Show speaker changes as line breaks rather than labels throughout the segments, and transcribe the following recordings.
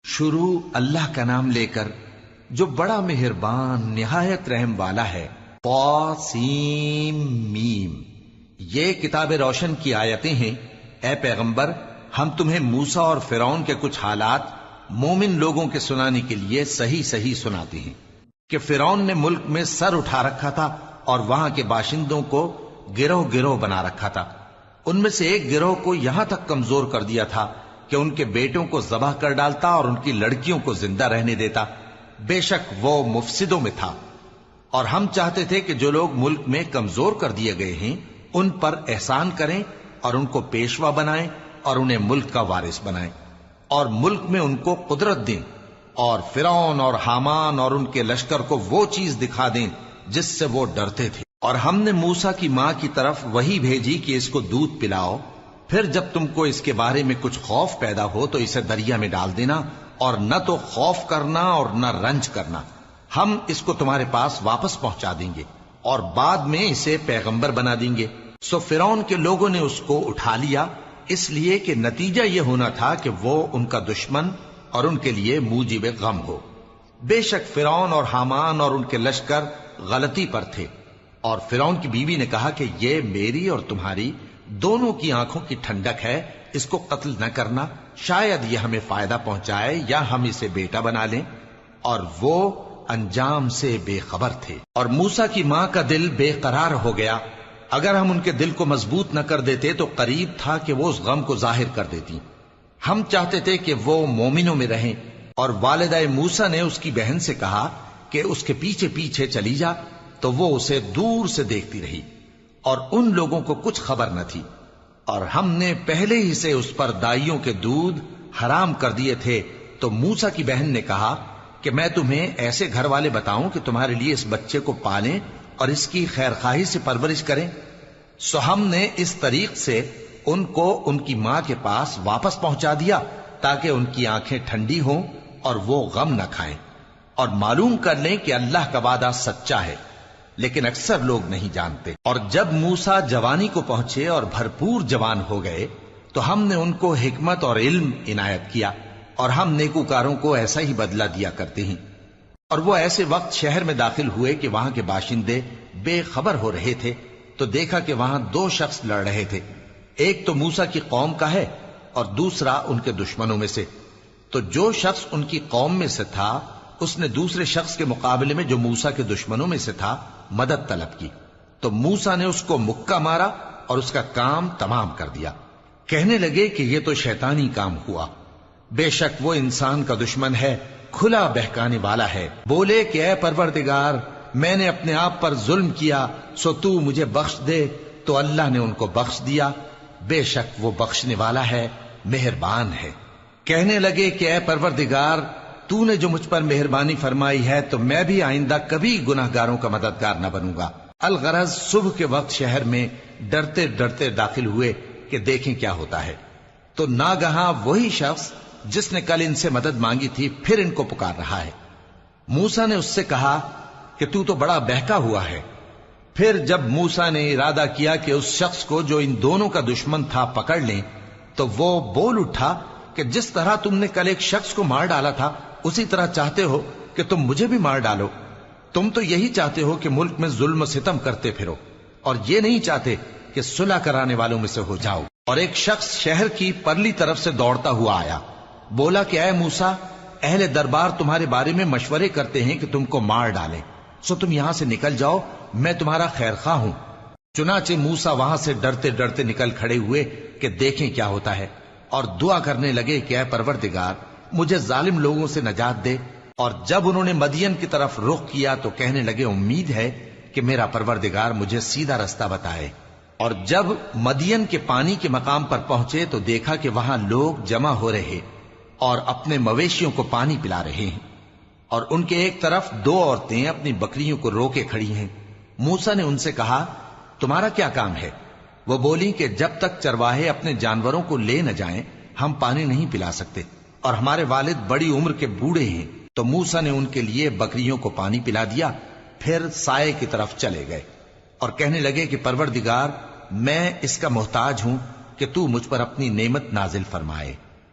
شروع اللہ کا نام لے کر جو بڑا مہربان نہایت رحم والا ہے۔ طاسیم میم، یہ کتاب روشن کی آیتیں ہیں۔ اے پیغمبر، ہم تمہیں موسیٰ اور فرعون کے کچھ حالات مومن لوگوں کے سنانے کے لیے صحیح صحیح سناتے ہیں کہ فرعون نے ملک میں سر اٹھا رکھا تھا اور وہاں کے باشندوں کو گروہ گروہ بنا رکھا تھا۔ ان میں سے ایک گروہ کو یہاں تک کمزور کر دیا تھا کہ ان کے بیٹوں کو ذبح کر ڈالتا اور ان کی لڑکیوں کو زندہ رہنے دیتا۔ بے شک وہ مفسدوں میں تھا۔ اور ہم چاہتے تھے کہ جو لوگ ملک میں کمزور کر دیے گئے ہیں ان پر احسان کریں اور ان کو پیشوا بنائیں اور انہیں ملک کا وارث بنائیں اور ملک میں ان کو قدرت دیں اور فرعون اور حامان اور ان کے لشکر کو وہ چیز دکھا دیں جس سے وہ ڈرتے تھے۔ اور ہم نے موسیٰ کی ماں کی طرف وہی بھیجی کہ اس کو دودھ پلاؤ، پھر جب تم کو اس کے بارے میں کچھ خوف پیدا ہو تو اسے دریا میں ڈال دینا، اور نہ تو خوف کرنا اور نہ رنج کرنا، ہم اس کو تمہارے پاس واپس پہنچا دیں گے اور بعد میں اسے پیغمبر بنا دیں گے۔ سو فرعون کے لوگوں نے اس کو اٹھا لیا، اس لیے کہ نتیجہ یہ ہونا تھا کہ وہ ان کا دشمن اور ان کے لیے موجب غم ہو۔ بے شک فرعون اور حامان اور ان کے لشکر غلطی پر تھے۔ اور فرعون کی بیوی نے کہا کہ یہ میری اور تمہاری دونوں کی آنکھوں کی ٹھنڈک ہے، اس کو قتل نہ کرنا، شاید یہ ہمیں فائدہ پہنچائے یا ہم اسے بیٹا بنا لیں۔ اور وہ انجام سے بے خبر تھے۔ اور موسیٰ کی ماں کا دل بے قرار ہو گیا۔ اگر ہم ان کے دل کو مضبوط نہ کر دیتے تو قریب تھا کہ وہ اس غم کو ظاہر کر دیتی۔ ہم چاہتے تھے کہ وہ مومنوں میں رہیں۔ اور والدہ موسیٰ نے اس کی بہن سے کہا کہ اس کے پیچھے پیچھے چلی جا، تو وہ اسے دور سے دیکھتی رہی اور ان لوگوں کو کچھ خبر نہ تھی۔ اور ہم نے پہلے ہی سے اس پر دائیوں کے دودھ حرام کر دیے تھے۔ تو موسیٰ کی بہن نے کہا کہ میں تمہیں ایسے گھر والے بتاؤں کہ تمہارے لیے اس بچے کو پالیں اور اس کی خیر خواہی سے پرورش کریں۔ سو ہم نے اس طریق سے ان کو ان کی ماں کے پاس واپس پہنچا دیا تاکہ ان کی آنکھیں ٹھنڈی ہوں اور وہ غم نہ کھائیں اور معلوم کر لیں کہ اللہ کا وعدہ سچا ہے، لیکن اکثر لوگ نہیں جانتے۔ اور جب موسیٰ جوانی کو پہنچے اور بھرپور جوان ہو گئے تو ہم نے ان کو حکمت اور علم عنایت کیا، اور ہم نیکوکاروں کو ایسا ہی بدلہ دیا کرتے ہیں۔ اور وہ ایسے وقت شہر میں داخل ہوئے کہ وہاں کے باشندے بے خبر ہو رہے تھے، تو دیکھا کہ وہاں دو شخص لڑ رہے تھے، ایک تو موسیٰ کی قوم کا ہے اور دوسرا ان کے دشمنوں میں سے۔ تو جو شخص ان کی قوم میں سے تھا اس نے دوسرے شخص کے مقابلے میں جو موسیٰ کے دشمنوں میں سے تھا مدد طلب کی، تو موسیٰ نے اس کو مکہ مارا اور اس کا کام تمام کر دیا۔ کہنے لگے کہ یہ تو شیطانی کام ہوا، بے شک وہ انسان کا دشمن ہے، کھلا بہکانے والا ہے۔ بولے کہ اے پروردگار، میں نے اپنے آپ پر ظلم کیا، سو تو مجھے بخش دے، تو اللہ نے ان کو بخش دیا، بے شک وہ بخشنے والا ہے، مہربان ہے۔ کہنے لگے کہ اے پروردگار، تو نے جو مجھ پر مہربانی فرمائی ہے تو میں بھی آئندہ کبھی گناہ گاروں کا مددگار نہ بنوں گا۔ الغرض صبح کے وقت شہر میں ڈرتے ڈرتے داخل ہوئے کہ دیکھیں کیا ہوتا ہے، تو ناگہاں وہی شخص جس نے کل ان سے مدد مانگی تھی پھر ان کو پکار رہا ہے۔ موسیٰ نے اس سے کہا کہ تو بڑا بہکا ہوا ہے۔ پھر جب موسیٰ نے ارادہ کیا کہ اس شخص کو جو ان دونوں کا دشمن تھا پکڑ لیں، تو وہ بول اٹھا کہ جس طرح تم نے کل ایک شخص کو مار ڈالا تھا اسی طرح چاہتے ہو کہ تم مجھے بھی مار ڈالو۔ تم تو یہی چاہتے ہو کہ ملک میں ظلم و ستم کرتے پھرو، اور یہ نہیں چاہتے کہ صلح کرانے والوں میں سے ہو جاؤ۔ اور ایک شخص شہر کی پرلی طرف سے دوڑتا ہوا آیا، بولا کہ اے موسیٰ، اہل دربار تمہارے بارے میں مشورے کرتے ہیں کہ تم کو مار ڈالیں، سو تم یہاں سے نکل جاؤ، میں تمہارا خیر خواہ ہوں۔ چنانچہ موسیٰ وہاں سے ڈرتے ڈرتے نکل کھڑے ہوئے کہ دیکھیں کیا ہوتا ہے، اور دعا کرنے لگے کہ اے پروردگار، مجھے ظالم لوگوں سے نجات دے۔ اور جب انہوں نے مدین کی طرف رخ کیا تو کہنے لگے امید ہے کہ میرا پروردگار مجھے سیدھا رستہ بتائے۔ اور جب مدین کے پانی کے مقام پر پہنچے تو دیکھا کہ وہاں لوگ جمع ہو رہے اور اپنے مویشیوں کو پانی پلا رہے ہیں، اور ان کے ایک طرف دو عورتیں اپنی بکریوں کو روکے کھڑی ہیں۔ موسیٰ نے ان سے کہا تمہارا کیا کام ہے؟ وہ بولی کہ جب تک چرواہے اپنے جانوروں کو لے نہ جائیں ہم پانی نہیں پلا سکتے، اور ہمارے والد بڑی عمر کے بوڑھے ہیں۔ تو موسیٰ نے ان کے لیے بکریوں کو پانی پلا دیا، پھر سائے کی طرف چلے گئے اور کہنے لگے کہ پروردگار، میں اس کا محتاج ہوں کہ تو مجھ پر اپنی نعمت نازل فرمائے۔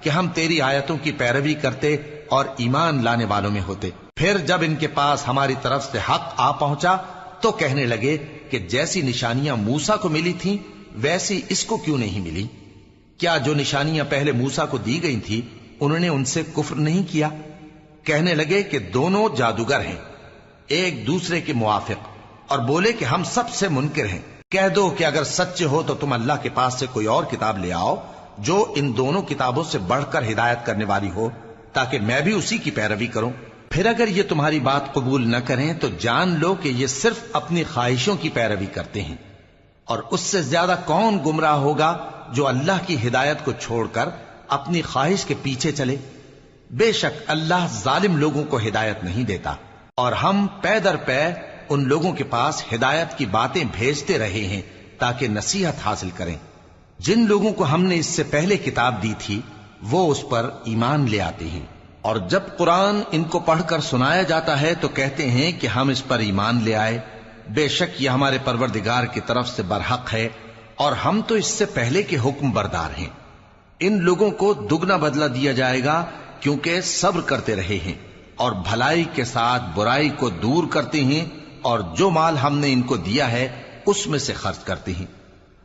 کہ ہم تیری آیتوں کی پیروی کرتے اور ایمان لانے والوں میں ہوتے۔ پھر جب ان کے پاس ہماری طرف سے حق آ پہنچا تو کہنے لگے کہ جیسی نشانیاں موسیٰ کو ملی تھیں ویسی اس کو کیوں نہیں ملی؟ کیا جو نشانیاں پہلے موسیٰ کو دی گئی تھی انہوں نے ان سے کفر نہیں کیا؟ کہنے لگے کہ دونوں جادوگر ہیں، ایک دوسرے کے موافق، اور بولے کہ ہم سب سے منکر ہیں۔ کہہ دو کہ اگر سچے ہو تو تم اللہ کے پاس سے کوئی اور کتاب لے آؤ جو ان دونوں کتابوں سے بڑھ کر ہدایت کرنے والی ہو، تاکہ میں بھی اسی کی پیروی کروں۔ پھر اگر یہ تمہاری بات قبول نہ کریں تو جان لو کہ یہ صرف اپنی خواہشوں کی پیروی کرتے ہیں، اور اس سے زیادہ کون گمراہ ہوگا جو اللہ کی ہدایت کو چھوڑ کر اپنی خواہش کے پیچھے چلے۔ بے شک اللہ ظالم لوگوں کو ہدایت نہیں دیتا، اور ہم پے در پے ان لوگوں کے پاس ہدایت کی باتیں بھیجتے رہے ہیں تاکہ نصیحت حاصل کریں۔ جن لوگوں کو ہم نے اس سے پہلے کتاب دی تھی وہ اس پر ایمان لے آتے ہیں، اور جب قرآن ان کو پڑھ کر سنایا جاتا ہے تو کہتے ہیں کہ ہم اس پر ایمان لے آئے۔ بے شک یہ ہمارے پروردگار کی طرف سے برحق ہے، اور ہم تو اس سے پہلے کے حکم بردار ہیں۔ ان لوگوں کو دگنا بدلہ دیا جائے گا کیونکہ صبر کرتے رہے ہیں اور بھلائی کے ساتھ برائی کو دور کرتے ہیں، اور جو مال ہم نے ان کو دیا ہے اس میں سے خرچ کرتے ہیں،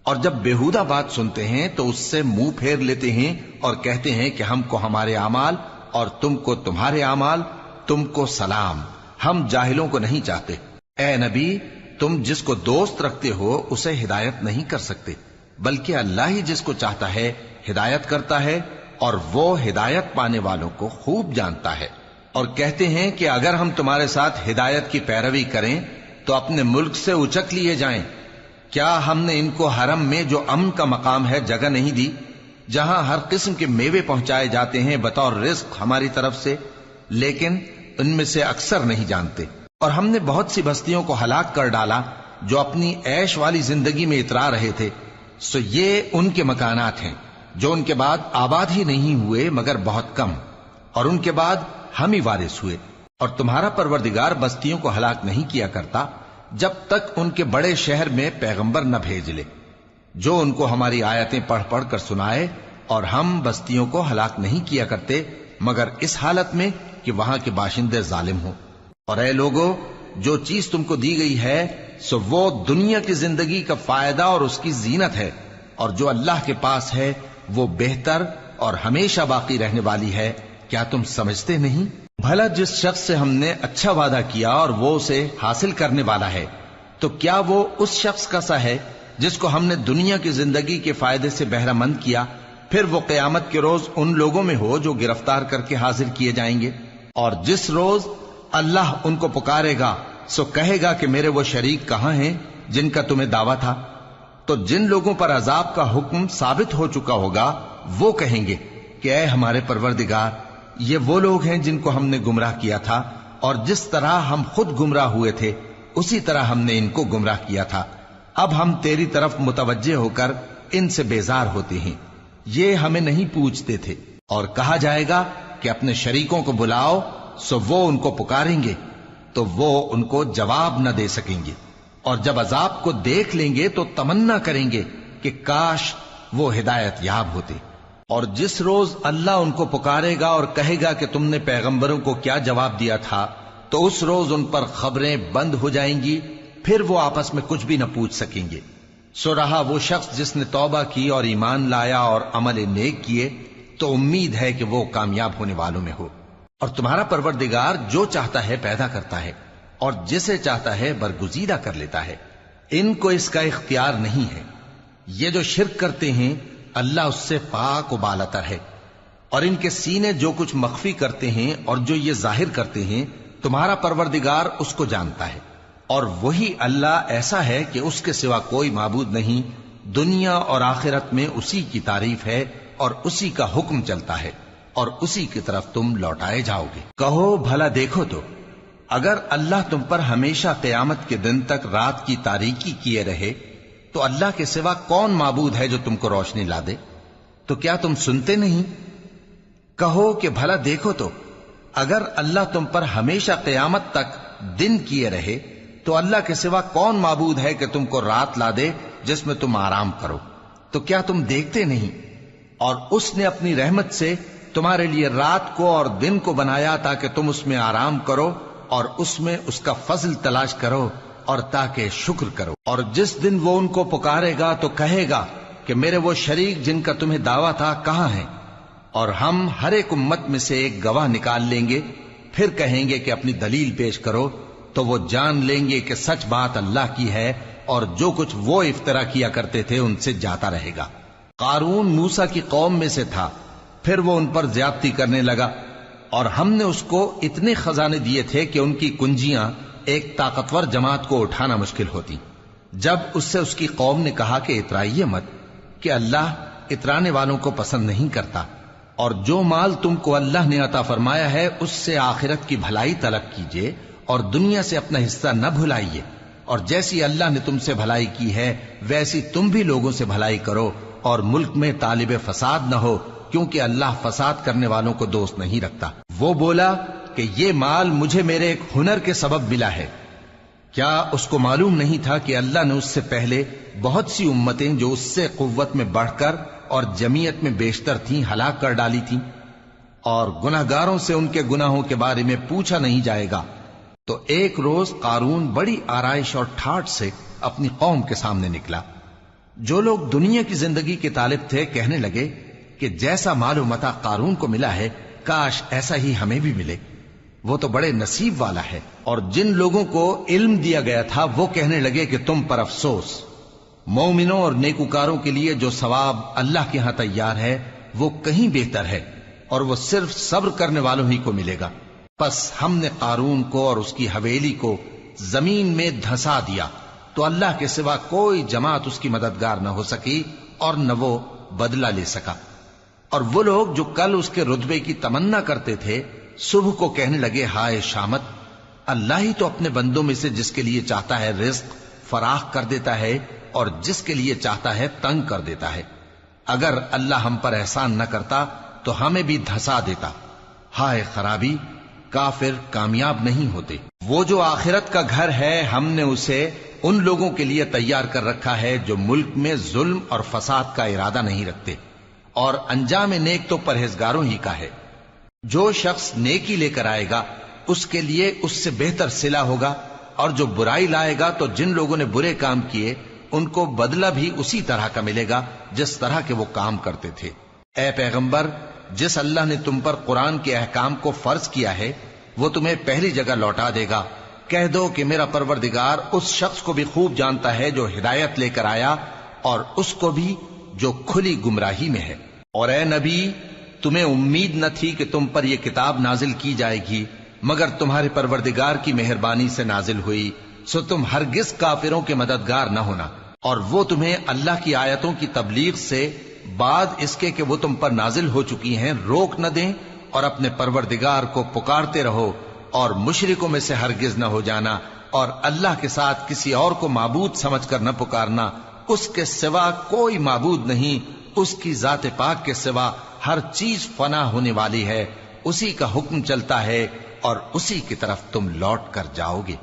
اور جب بےہودہ بات سنتے ہیں تو اس سے منہ پھیر لیتے ہیں اور کہتے ہیں کہ ہم کو ہمارے اعمال اور تم کو تمہارے اعمال، تم کو سلام، ہم جاہلوں کو نہیں چاہتے۔ اے نبی، تم جس کو دوست رکھتے ہو اسے ہدایت نہیں کر سکتے، بلکہ اللہ ہی جس کو چاہتا ہے ہدایت کرتا ہے، اور وہ ہدایت پانے والوں کو خوب جانتا ہے۔ اور کہتے ہیں کہ اگر ہم تمہارے ساتھ ہدایت کی پیروی کریں تو اپنے ملک سے اچک لیے جائیں۔ کیا ہم نے ان کو حرم میں جو امن کا مقام ہے جگہ نہیں دی، جہاں ہر قسم کے میوے پہنچائے جاتے ہیں بطور رزق ہماری طرف سے؟ لیکن ان میں سے اکثر نہیں جانتے۔ اور ہم نے بہت سی بستیوں کو ہلاک کر ڈالا جو اپنی عیش والی زندگی میں اترا رہے تھے، سو یہ ان کے مکانات ہیں جو ان کے بعد آباد ہی نہیں ہوئے مگر بہت کم، اور ان کے بعد ہم ہی وارث ہوئے۔ اور تمہارا پروردگار بستیوں کو ہلاک نہیں کیا کرتا جب تک ان کے بڑے شہر میں پیغمبر نہ بھیج لے جو ان کو ہماری آیتیں پڑھ پڑھ کر سنائے، اور ہم بستیوں کو ہلاک نہیں کیا کرتے مگر اس حالت میں کہ وہاں کے باشندے ظالم ہوں۔ اور اے لوگو، جو چیز تم کو دی گئی ہے سو وہ دنیا کی زندگی کا فائدہ اور اس کی زینت ہے، اور جو اللہ کے پاس ہے وہ بہتر اور ہمیشہ باقی رہنے والی ہے۔ کیا تم سمجھتے نہیں؟ بھلا جس شخص سے ہم نے اچھا وعدہ کیا اور وہ اسے حاصل کرنے والا ہے، تو کیا وہ اس شخص کا سا ہے جس کو ہم نے دنیا کی زندگی کے فائدے سے بہرہ مند کیا، پھر وہ قیامت کے روز ان لوگوں میں ہو جو گرفتار کر کے حاضر کیے جائیں گے؟ اور جس روز اللہ ان کو پکارے گا سو کہے گا کہ میرے وہ شریک کہاں ہیں جن کا تمہیں دعویٰ تھا؟ تو جن لوگوں پر عذاب کا حکم ثابت ہو چکا ہوگا وہ کہیں گے کہ اے ہمارے پروردگار، یہ وہ لوگ ہیں جن کو ہم نے گمراہ کیا تھا، اور جس طرح ہم خود گمراہ ہوئے تھے اسی طرح ہم نے ان کو گمراہ کیا تھا۔ اب ہم تیری طرف متوجہ ہو کر ان سے بیزار ہوتے ہیں، یہ ہمیں نہیں پوچھتے تھے۔ اور کہا جائے گا کہ اپنے شریکوں کو بلاؤ، سو وہ ان کو پکاریں گے تو وہ ان کو جواب نہ دے سکیں گے، اور جب عذاب کو دیکھ لیں گے تو تمنا کریں گے کہ کاش وہ ہدایت یاب ہوتے۔ اور جس روز اللہ ان کو پکارے گا اور کہے گا کہ تم نے پیغمبروں کو کیا جواب دیا تھا، تو اس روز ان پر خبریں بند ہو جائیں گی، پھر وہ آپس میں کچھ بھی نہ پوچھ سکیں گے۔ سو رہا وہ شخص جس نے توبہ کی اور ایمان لایا اور عمل نیک کیے تو امید ہے کہ وہ کامیاب ہونے والوں میں ہو۔ اور تمہارا پروردگار جو چاہتا ہے پیدا کرتا ہے اور جسے چاہتا ہے برگزیدہ کر لیتا ہے، ان کو اس کا اختیار نہیں ہے۔ یہ جو شرک کرتے ہیں اللہ اس سے پاک و بالاتر ہے، اور ان کے سینے جو کچھ مخفی کرتے ہیں اور جو یہ ظاہر کرتے ہیں تمہارا پروردگار اس کو جانتا ہے۔ اور وہی اللہ ایسا ہے کہ اس کے سوا کوئی معبود نہیں، دنیا اور آخرت میں اسی کی تعریف ہے اور اسی کا حکم چلتا ہے، اور اسی کی طرف تم لوٹائے جاؤ گے۔ کہو بھلا دیکھو تو اگر اللہ تم پر ہمیشہ قیامت کے دن تک رات کی تاریکی کیے رہے تو اللہ کے سوا کون معبود ہے جو تم کو روشنی لا دے؟ تو کیا تم سنتے نہیں؟ کہو کہ بھلا دیکھو تو اگر اللہ تم پر ہمیشہ قیامت تک دن کیے رہے تو اللہ کے سوا کون معبود ہے کہ تم کو رات لا دے جس میں تم آرام کرو؟ تو کیا تم دیکھتے نہیں؟ اور اس نے اپنی رحمت سے تمہارے لیے رات کو اور دن کو بنایا تاکہ تم اس میں آرام کرو اور اس میں اس کا فضل تلاش کرو اور تاکہ شکر کرو۔ اور جس دن وہ ان کو پکارے گا تو کہے گا کہ میرے وہ شریک جن کا تمہیں دعویٰ تھا کہاں ہیں؟ اور ہم ہر ایک امت میں سے ایک گواہ نکال لیں گے، پھر کہیں گے کہ اپنی دلیل پیش کرو، تو وہ جان لیں گے کہ سچ بات اللہ کی ہے اور جو کچھ وہ افترا کیا کرتے تھے ان سے جاتا رہے گا۔ قارون موسیٰ کی قوم میں سے تھا، پھر وہ ان پر زیادتی کرنے لگا، اور ہم نے اس کو اتنے خزانے دیے تھے کہ ان کی کنجیاں ایک طاقتور جماعت کو اٹھانا مشکل ہوتی۔ جب اس سے اس کی قوم نے کہا کہ اترائیے مت، کہ اللہ اترانے والوں کو پسند نہیں کرتا، اور جو مال تم کو اللہ نے عطا فرمایا ہے اس سے آخرت کی بھلائی طلب کیجیے اور دنیا سے اپنا حصہ نہ بھلائیے، اور جیسی اللہ نے تم سے بھلائی کی ہے ویسی تم بھی لوگوں سے بھلائی کرو، اور ملک میں طالب فساد نہ ہو، کیونکہ اللہ فساد کرنے والوں کو دوست نہیں رکھتا۔ وہ بولا کہ یہ مال مجھے میرے ایک ہنر کے سبب ملا ہے۔ کیا اس کو معلوم نہیں تھا کہ اللہ نے اس سے پہلے بہت سی امتیں جو اس سے قوت میں بڑھ کر اور جمعیت میں بیشتر تھیں ہلاک کر ڈالی تھیں، اور گناہگاروں سے ان کے گناہوں کے بارے میں پوچھا نہیں جائے گا؟ تو ایک روز قارون بڑی آرائش اور ٹھاٹ سے اپنی قوم کے سامنے نکلا۔ جو لوگ دنیا کی زندگی کے طالب تھے کہنے لگے کہ جیسا مال و متاع قارون کو ملا ہے کاش ایسا ہی ہمیں بھی ملے، وہ تو بڑے نصیب والا ہے۔ اور جن لوگوں کو علم دیا گیا تھا وہ کہنے لگے کہ تم پر افسوس، مومنوں اور نیکوکاروں کے لیے جو ثواب اللہ کے ہاں تیار ہے وہ کہیں بہتر ہے، اور وہ صرف صبر کرنے والوں ہی کو ملے گا۔ پس ہم نے قارون کو اور اس کی حویلی کو زمین میں دھسا دیا، تو اللہ کے سوا کوئی جماعت اس کی مددگار نہ ہو سکی اور نہ وہ بدلہ لے سکا۔ اور وہ لوگ جو کل اس کے رتبے کی تمنا کرتے تھے صبح کو کہنے لگے ہائے شامت، اللہ ہی تو اپنے بندوں میں سے جس کے لیے چاہتا ہے رزق فراخ کر دیتا ہے اور جس کے لیے چاہتا ہے تنگ کر دیتا ہے۔ اگر اللہ ہم پر احسان نہ کرتا تو ہمیں بھی دھسا دیتا۔ ہائے خرابی، کافر کامیاب نہیں ہوتے۔ وہ جو آخرت کا گھر ہے ہم نے اسے ان لوگوں کے لیے تیار کر رکھا ہے جو ملک میں ظلم اور فساد کا ارادہ نہیں رکھتے، اور انجام نیک تو پرہیزگاروں ہی کا ہے۔ جو شخص نیکی لے کر آئے گا اس کے لیے اس سے بہتر صلہ ہوگا، اور جو برائی لائے گا تو جن لوگوں نے برے کام کیے ان کو بدلہ بھی اسی طرح کا ملے گا جس طرح کے وہ کام کرتے تھے۔ اے پیغمبر، جس اللہ نے تم پر قرآن کے احکام کو فرض کیا ہے وہ تمہیں پہلی جگہ لوٹا دے گا۔ کہہ دو کہ میرا پروردگار اس شخص کو بھی خوب جانتا ہے جو ہدایت لے کر آیا، اور اس کو بھی جو کھلی گمراہی میں ہے۔ اور اے نبی، تمہیں امید نہ تھی کہ تم پر یہ کتاب نازل کی جائے گی مگر تمہارے پروردگار کی مہربانی سے نازل ہوئی، سو تم ہرگز کافروں کے مددگار نہ ہونا، اور وہ تمہیں اللہ کی آیتوں کی تبلیغ سے بعد اس کے کہ وہ تم پر نازل ہو چکی ہیں روک نہ دیں، اور اپنے پروردگار کو پکارتے رہو اور مشرکوں میں سے ہرگز نہ ہو جانا، اور اللہ کے ساتھ کسی اور کو معبود سمجھ کر نہ پکارنا، اس کے سوا کوئی معبود نہیں، اس کی ذات پاک کے سوا ہر چیز فنا ہونے والی ہے، اسی کا حکم چلتا ہے اور اسی کی طرف تم لوٹ کر جاؤ گے۔